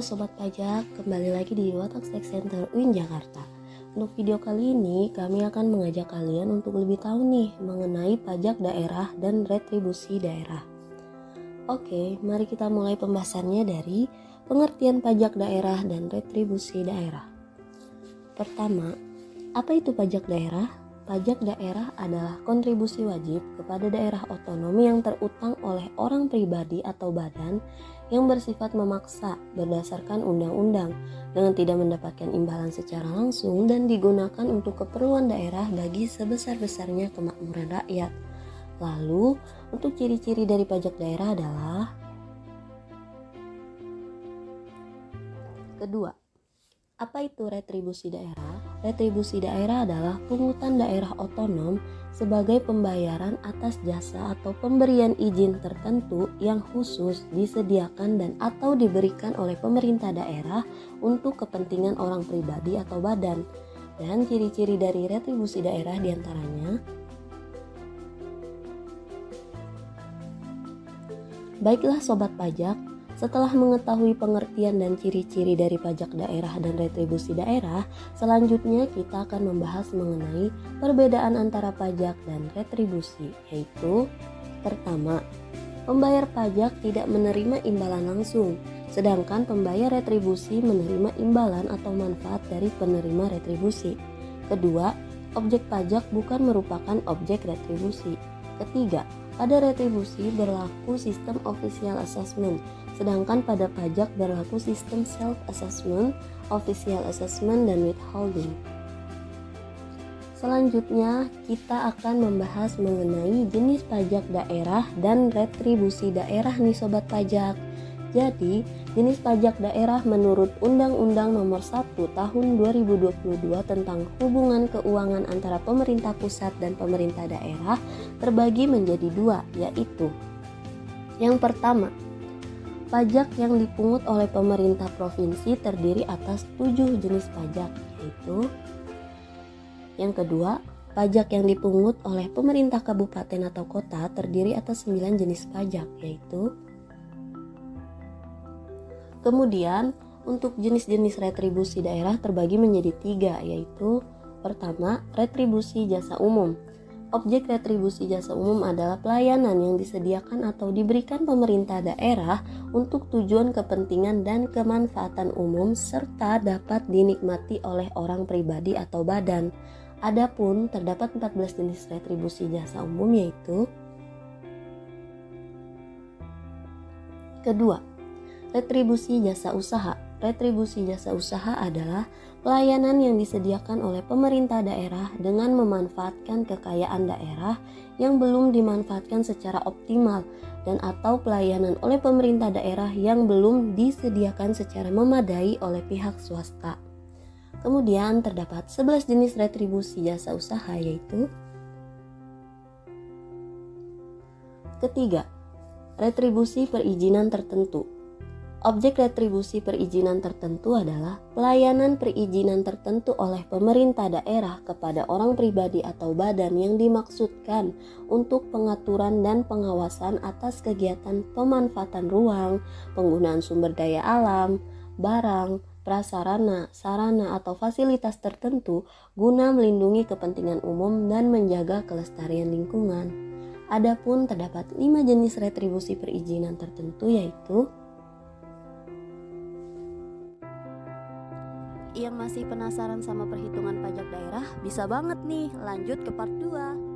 Halo Sobat Pajak, kembali lagi di Watak Tax Center UIN Jakarta. Untuk video kali ini, kami akan mengajak kalian untuk lebih tahu nih mengenai pajak daerah dan retribusi daerah. Oke, mari kita mulai pembahasannya dari pengertian pajak daerah dan retribusi daerah. Pertama, apa itu pajak daerah? Pajak daerah adalah kontribusi wajib kepada daerah otonom yang terutang oleh orang pribadi atau badan yang bersifat memaksa berdasarkan undang-undang dengan tidak mendapatkan imbalan secara langsung dan digunakan untuk keperluan daerah bagi sebesar-besarnya kemakmuran rakyat. Lalu, untuk ciri-ciri dari pajak daerah adalah: kedua, apa itu retribusi daerah? Retribusi daerah adalah pungutan daerah otonom sebagai pembayaran atas jasa atau pemberian izin tertentu yang khusus disediakan dan atau diberikan oleh pemerintah daerah untuk kepentingan orang pribadi atau badan. Dan ciri-ciri dari retribusi daerah diantaranya: baiklah Sobat Pajak, setelah mengetahui pengertian dan ciri-ciri dari pajak daerah dan retribusi daerah, selanjutnya kita akan membahas mengenai perbedaan antara pajak dan retribusi, yaitu: pertama, pembayar pajak tidak menerima imbalan langsung, sedangkan pembayar retribusi menerima imbalan atau manfaat dari penerima retribusi. Kedua, objek pajak bukan merupakan objek retribusi. Ketiga, pada retribusi berlaku sistem official assessment, sedangkan pada pajak berlaku sistem self-assessment, official assessment, dan withholding. Selanjutnya, kita akan membahas mengenai jenis pajak daerah dan retribusi daerah nih Sobat Pajak. Jadi, jenis pajak daerah menurut Undang-Undang Nomor 1 Tahun 2022 tentang hubungan keuangan antara pemerintah pusat dan pemerintah daerah terbagi menjadi dua, yaitu: yang pertama, pajak yang dipungut oleh pemerintah provinsi terdiri atas 7 jenis pajak, yaitu: yang kedua, pajak yang dipungut oleh pemerintah kabupaten atau kota terdiri atas 9 jenis pajak, yaitu. Kemudian, untuk jenis-jenis retribusi daerah terbagi menjadi 3, yaitu: pertama, retribusi jasa umum. Objek retribusi jasa umum adalah pelayanan yang disediakan atau diberikan pemerintah daerah untuk tujuan kepentingan dan kemanfaatan umum serta dapat dinikmati oleh orang pribadi atau badan. Adapun terdapat 14 jenis retribusi jasa umum, yaitu: kedua, retribusi jasa usaha. Retribusi jasa usaha adalah pelayanan yang disediakan oleh pemerintah daerah dengan memanfaatkan kekayaan daerah yang belum dimanfaatkan secara optimal dan atau pelayanan oleh pemerintah daerah yang belum disediakan secara memadai oleh pihak swasta. Kemudian terdapat 11 jenis retribusi jasa usaha, yaitu: ketiga, retribusi perizinan tertentu. Objek retribusi perizinan tertentu adalah pelayanan perizinan tertentu oleh pemerintah daerah kepada orang pribadi atau badan yang dimaksudkan untuk pengaturan dan pengawasan atas kegiatan pemanfaatan ruang, penggunaan sumber daya alam, barang, prasarana, sarana atau fasilitas tertentu guna melindungi kepentingan umum dan menjaga kelestarian lingkungan. Adapun terdapat 5 jenis retribusi perizinan tertentu, yaitu: yang masih penasaran sama perhitungan pajak daerah, bisa banget nih lanjut ke part 2.